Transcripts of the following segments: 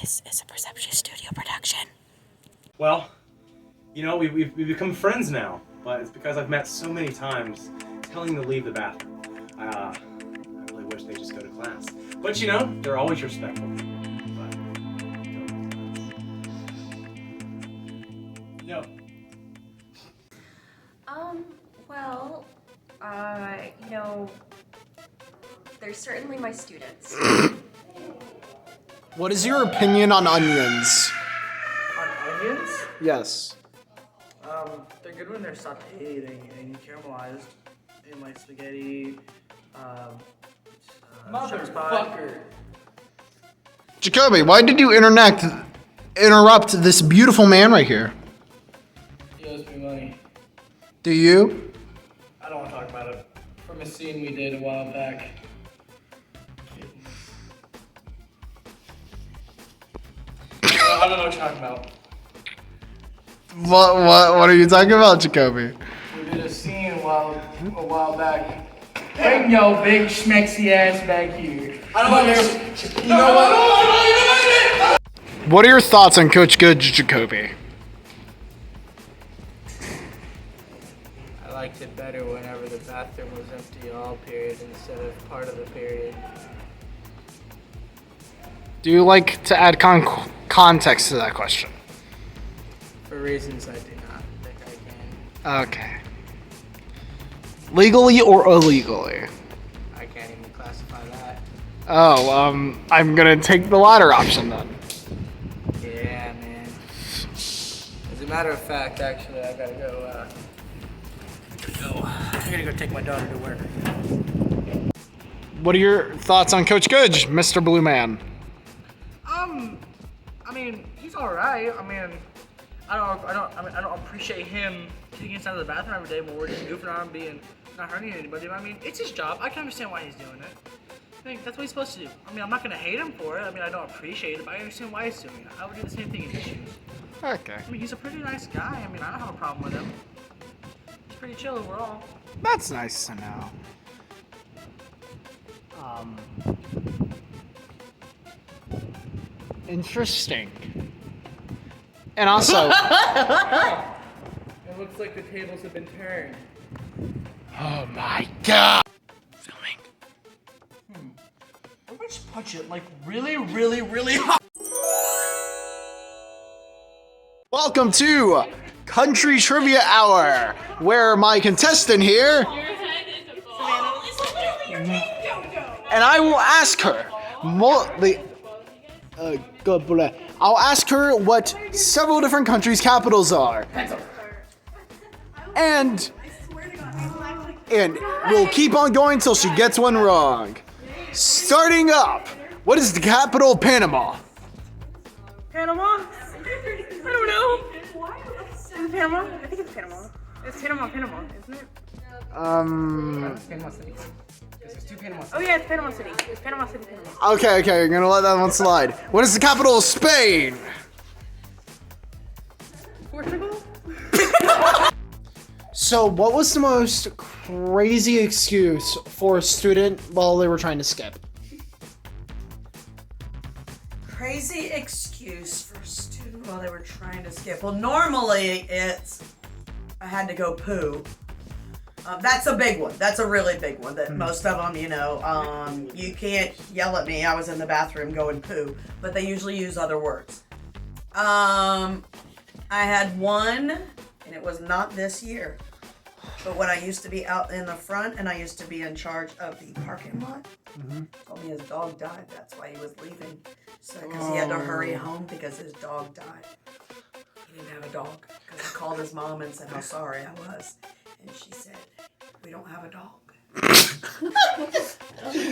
This is a Perception Studio production. Well, you know, we've become friends now, but it's because I've met so many times telling them to leave the bathroom. I really wish they just go to class. But you know, they're always respectful. But no. Well, you know, they're certainly my students. What is your opinion on onions? On onions? Yes. They're good when they're sauteed and caramelized in like spaghetti, shepherd's pie. Jacoby, why did you interrupt this beautiful man right here? He owes me money. Do you? I don't want to talk about it. From a scene we did a while back. I don't know what you're talking about. What are you talking about, Jacoby? We did a scene a while back. Bring your big schmexy ass back here. I don't understand. You know what? What are your thoughts on Coach Good, Jacoby? I liked it better whenever the bathroom was empty all period instead of part of the period. Do you like to add context to that question? For reasons I do not think I can. Okay. Legally or illegally? I can't even classify that. Oh, I'm gonna take the latter option then. Yeah, man. As a matter of fact, actually, I gotta go, I gotta go take my daughter to work. What are your thoughts on Coach Good, Mr. Blue Man? I mean, he's all right. I mean, I don't appreciate him getting inside of the bathroom every day when we're just goofing around, not hurting anybody. I mean, it's his job. I can understand why he's doing it. I think that's what he's supposed to do. I mean, I'm not gonna hate him for it. I mean, I don't appreciate it, but I understand why he's doing it. I would do the same thing in his shoes. Okay. I mean, he's a pretty nice guy. I mean, I don't have a problem with him. He's pretty chill overall. That's nice to know. Interesting. And also, It looks like the tables have been turned. oh my god! Filming. Let's punch it like really, really, really hard. Welcome to Country Trivia Hour, where my contestant here, and I will ask her, I'll ask her what several different countries' capitals are. And we'll keep on going until she gets one wrong. Starting up, what is the capital of Panama? Panama? I don't know. Is it Panama? I think it's Panama. It's Panama, isn't it? It's Panama City. There's two Panama Cities. Oh yeah, it's Panama City. It's Panama City, Panama. Okay, you're gonna let that one slide. What is the capital of Spain? Portugal? So, what was the most crazy excuse for a student while they were trying to skip? Crazy excuse for a student while they were trying to skip. Well, normally it's I had to go poo. That's a big one. That's a really big one. That most of them, you can't yell at me. I was in the bathroom going poo, but they usually use other words. I had one, and it was not this year, but when I used to be out in the front and I used to be in charge of the parking lot. Told me his dog died. That's why he was leaving. So, because he had to hurry home because his dog died. He didn't have a dog. Because I called his mom and said how sorry I was. And she said, we don't have a dog.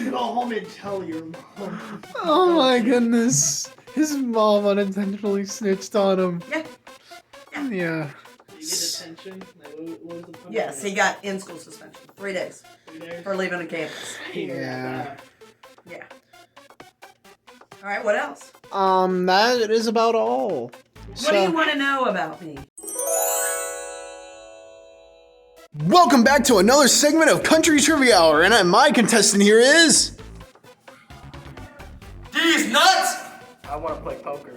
Go home and tell your mom. Oh my goodness. His mom unintentionally snitched on him. Yeah. Yeah. Did you get detention? Like, what was the punishment? Yes, he got in-school suspension. 3 days 3 days? for leaving the campus. Yeah. Yeah. All right, what else? That is about all. What do you want to know about me? Welcome back to another segment of Country Trivia Hour, and my contestant here is... These nuts I want to play poker.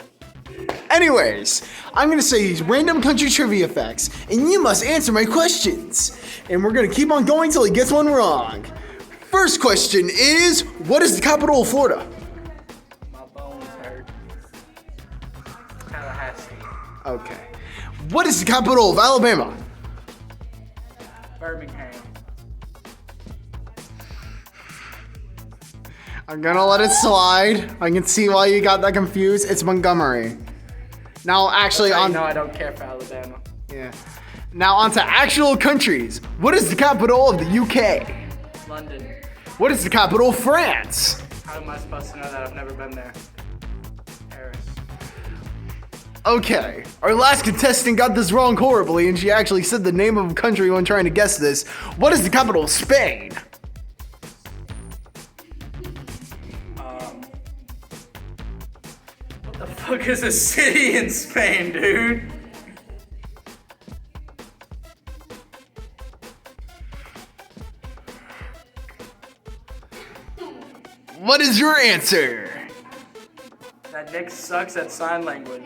Anyways, I'm gonna say these random country trivia facts, and you must answer my questions. And we're gonna keep on going till he gets one wrong. First question is, what is the capital of Florida? My bones hurt. Tallahassee. Okay. What is the capital of Alabama? Birmingham. I'm gonna let it slide. I can see why you got that confused. It's Montgomery. Now, actually, No, I don't care for Alabama. Yeah. Now on to actual countries. What is the capital of the UK? London. What is the capital of France? How am I supposed to know that? I've never been there. Paris. Okay, our last contestant got this wrong horribly, and she actually said the name of a country when trying to guess this. What is the capital of Spain? What the fuck is a city in Spain, dude? What is your answer? That Nick sucks at sign language.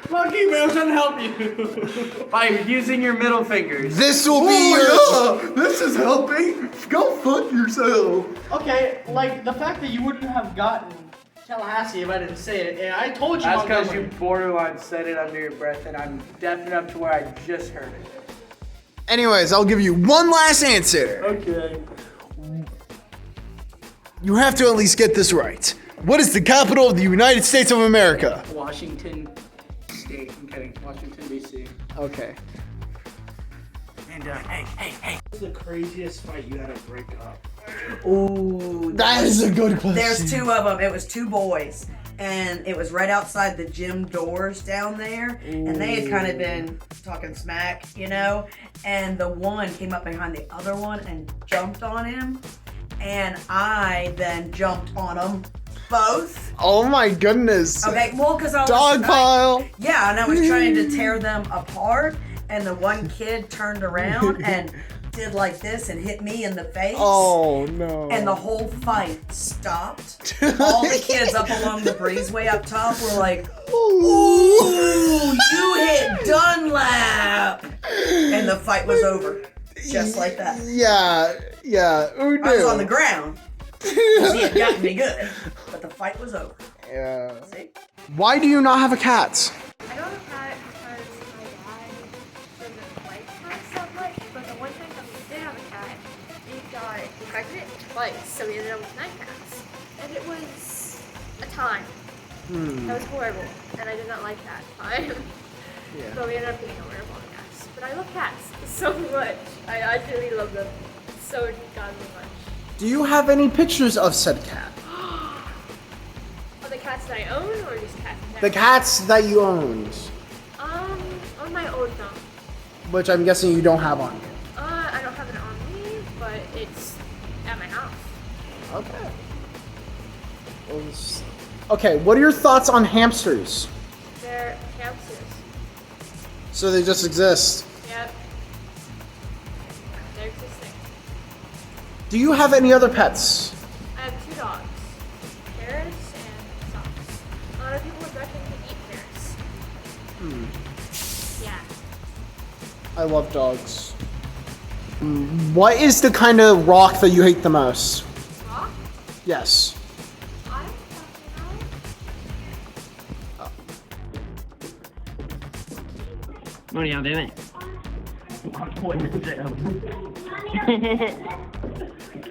Lucky man, I'm trying to help you. By using your middle fingers. This will be your... This is helping. Go fuck yourself. Okay, like the fact that you wouldn't have gotten Tallahassee if I didn't say it, and I told you. That's because Montgomery. you borderline said it under your breath, and I'm deaf enough to where I just heard it. Anyways, I'll give you one last answer. Okay. You have to at least get this right. What is the capital of the United States of America? Washington State. I'm kidding. Washington, D.C. Okay. And hey. What's the craziest fight you had to break up? Ooh, That is a good question. there's two of them. It was two boys, and it was right outside the gym doors down there. And they had kind of been talking smack, you know. And the one came up behind the other one and jumped on him, and I then jumped on them both. Oh my goodness. Okay, well, because I was Dog pile. Yeah, and I was trying to tear them apart, and the one kid turned around and did like this and hit me in the face. Oh no. And the whole fight stopped. All the kids up along the breezeway up top were like, "Ooh, you hit Dunlap!" And the fight was over, just like that. Yeah. Who knew? I was on the ground. 'Cause he had gotten me good, but the fight was over. Yeah. See? Why do you not have a cat? I don't have cat because my dad doesn't like cats that much, but the one time that we did have a cat, he got pregnant twice, so we ended up with 9 cats. And it was a time. That was horrible, and I did not like that time. Yeah. But we ended up getting a litter of all the cats. But I love cats so much. I really love them so godly much. Do you have any pictures of said cat? Of the cats that I own, or just cats? The cats that you owned, On my old phone. which I'm guessing you don't have on you. I don't have it on me, but it's at my house. Okay. Okay, what are your thoughts on hamsters? They're hamsters. So they just exist. Yep. They're existing. Do you have any other pets? I have 2 dogs. Paris and Socks. A lot of people would reckon to eat Paris. Yeah. I love dogs. What is the kind of rock that you hate the most? Rock? Yes. I don't fucking know. What are y'all doing?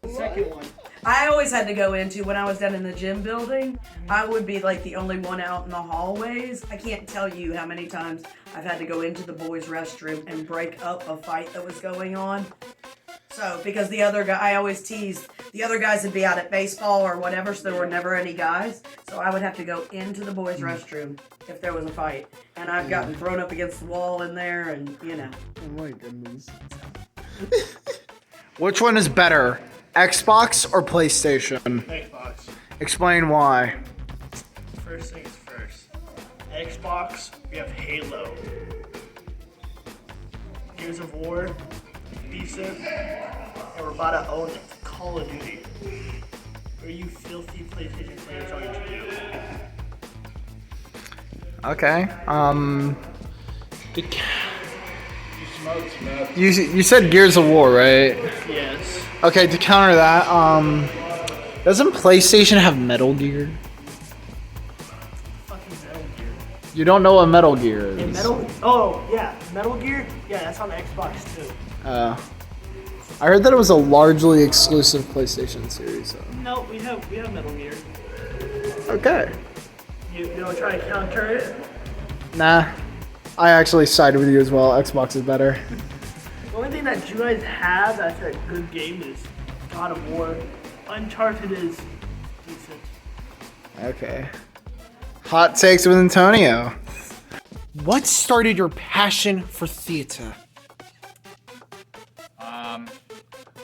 Second one. I always had to go into, when I was down in the gym building, I would be like the only one out in the hallways. I can't tell you how many times I've had to go into the boys' restroom and break up a fight that was going on. So, because the other guy, I always teased, the other guys would be out at baseball or whatever, so there were never any guys. So I would have to go into the boys' restroom if there was a fight. And I've gotten thrown up against the wall in there and, you know. Oh my goodness. Which one is better, Xbox or PlayStation? Xbox. Explain why. First things first. Xbox, we have Halo. Gears of War, decent. And we're about to own Call of Duty. What are you filthy PlayStation players going to do? Okay. You smoked, man. You said Gears of War, right? Yes. Okay, to counter that, doesn't PlayStation have Metal Gear? Fucking Metal Gear. You don't know what Metal Gear is? Oh, yeah. Metal Gear? Yeah, that's on the Xbox too. I heard that it was a largely exclusive PlayStation series. So. No, we have Metal Gear. Okay. You don't try to counter it? Nah. I actually sided with you as well. Xbox is better. The only thing that you guys have that's a good game is God of War. Uncharted is decent. Okay. Hot takes with Antonio. What started your passion for theater?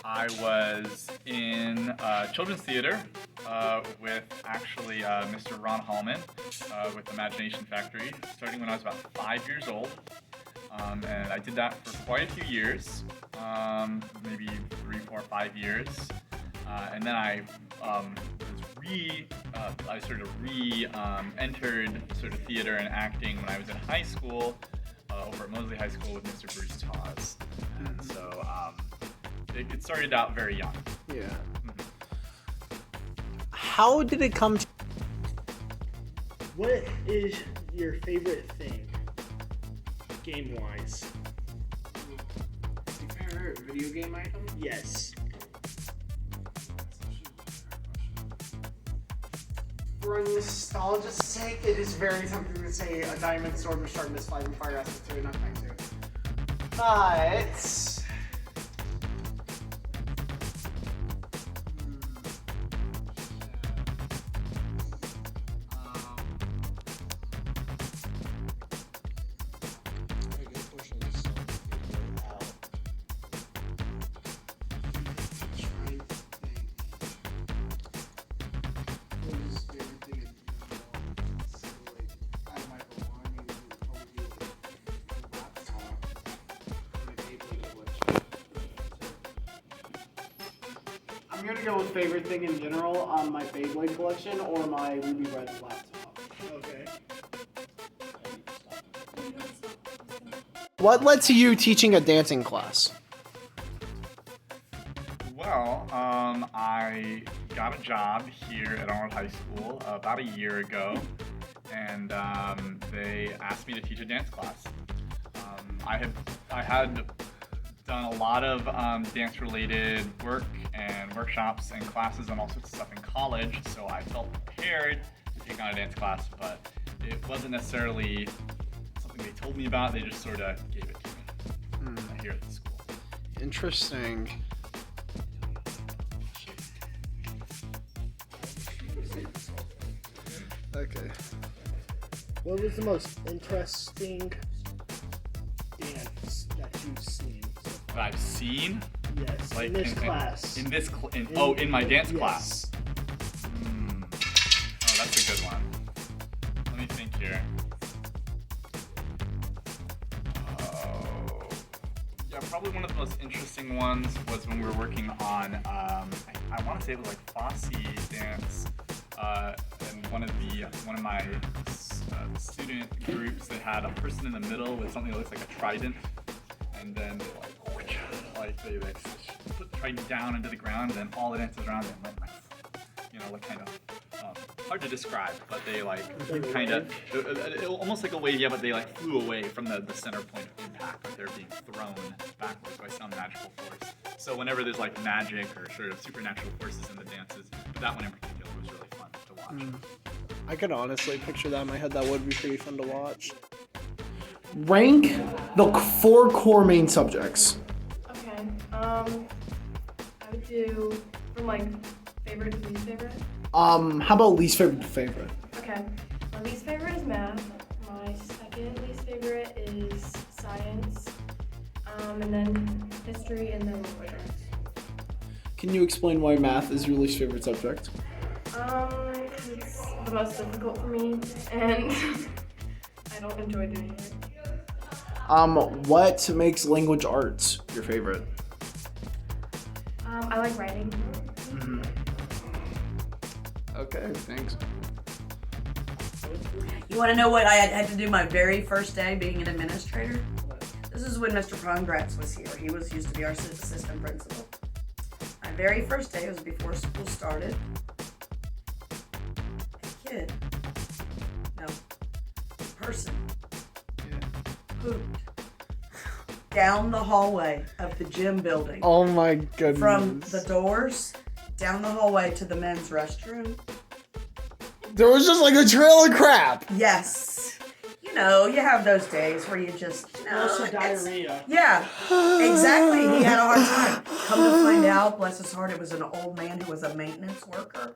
I was in children's theater with actually Mr. Ron Hallman with Imagination Factory, starting when I was about 5 years old. And I did that for quite a few years, maybe 3, 4, 5 years. And then I entered sort of theater and acting when I was in high school, over at Mosley High School with Mr. Bruce Tawes. And so it started out very young. Yeah. How did it come to... What is your favorite thing, game-wise? Your favorite video game item? Yes. For nostalgia's sake, it is very tempting to say a diamond sword with sharp misfire and fire acid 2, not back 2. But... I'm gonna go with favorite thing in general on my Beyblade collection or my Ruby Red laptop. Okay. What led to you teaching a dancing class? Well, I got a job here at Arnold High School about a year ago, and they asked me to teach a dance class. I had done a lot of dance-related work and workshops and classes and all sorts of stuff in college, so I felt prepared to take on a dance class, but it wasn't necessarily something they told me about. They just sort of gave it to me here at the school. Interesting. Okay. What was the most interesting dance that you've seen? That I've seen? Yes, Like in this class. In my dance yes. class. Oh, that's a good one. Let me think here. Oh, yeah, probably one of the most interesting ones was when we were working on, I want to say it was like Fosse dance, and one of my student groups, they had a person in the middle with something that looks like a trident, and then they put the trident down into the ground, and then all the dancers around them look kind of hard to describe, but they kind of almost like a wave, yeah, but they flew away from the center point of impact, but they're being thrown backwards by some magical force. So whenever there's magic or sort of supernatural forces in the dances, but that one in particular was really fun to watch. I could honestly picture that in my head. That would be pretty fun to watch. Rank the 4 core main subjects. Okay. I would do from favorite to least favorite. How about least favorite to favorite? Okay. My least favorite is math. My second least favorite is science. And then history, and then language arts. Can you explain why math is your least favorite subject? It's the most difficult for me, and I don't enjoy doing it. What makes language arts your favorite? I like writing. Okay, thanks. You want to know what I had to do my very first day being an administrator? This is when Mr. Pongratz was here. He used to be our assistant principal. My very first day was before school started. A kid, no, a person, pooped down the hallway of the gym building. Oh my goodness. From the doors down the hallway to the men's restroom. There was just like a trail of crap. Yes. You know, you have those days where you just, you know. Also diarrhea. Yeah, exactly. He had a hard time. Come to find out, bless his heart, it was an old man who was a maintenance worker.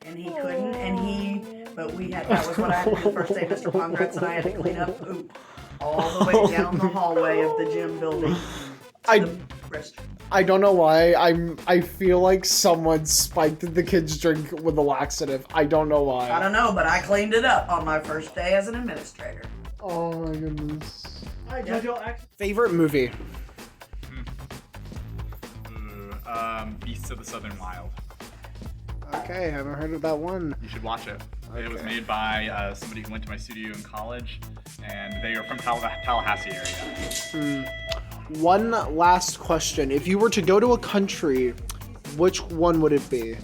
And he couldn't, that was what I had to do the first day. Mr. Pongratz and I had to clean up poop all the way down the hallway of the gym building. I don't know why. I feel like someone spiked the kid's drink with a laxative. I don't know why. I don't know, but I cleaned it up on my first day as an administrator. Oh my goodness. Favorite movie? Beasts of the Southern Wild. Okay, haven't heard of that one. You should watch it. Okay. It was made by somebody who went to my studio in college, and they are from Tallahassee area. One last question. If you were to go to a country, which one would it be?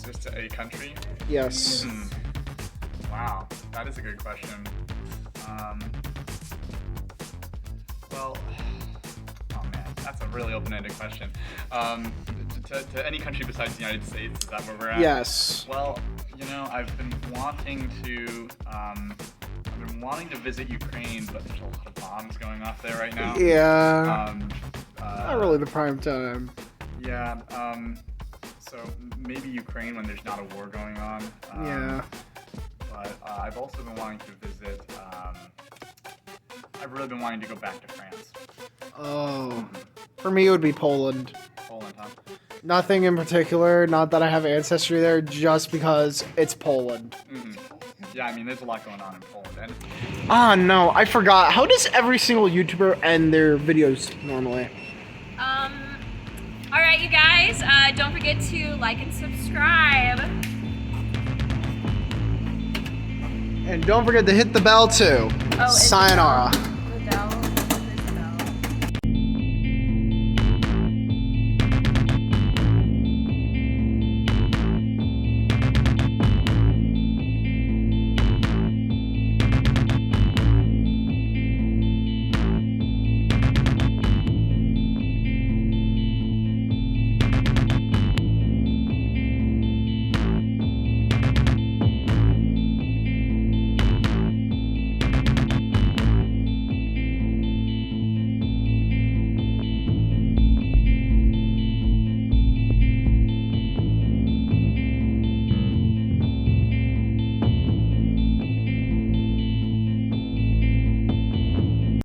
Just a country? Yes. Wow, that is a good question. Well, oh man, that's a really open-ended question. To any country besides the United States, is that where we're at? Yes. Well, you know, I've been wanting to visit Ukraine, but there's a lot of bombs going off there right now. Yeah. Not really the prime time. Yeah. So maybe Ukraine when there's not a war going on. Yeah. But I've also been wanting to visit. I've really been wanting to go back to France. Oh. For me, it would be Poland. Poland, huh? Nothing in particular. Not that I have ancestry there, just because it's Poland. Yeah, I mean, there's a lot going on in Poland. No, I forgot. How does every single YouTuber end their videos normally? Alright, you guys, don't forget to like and subscribe. And don't forget to hit the bell too. Oh, Sayonara.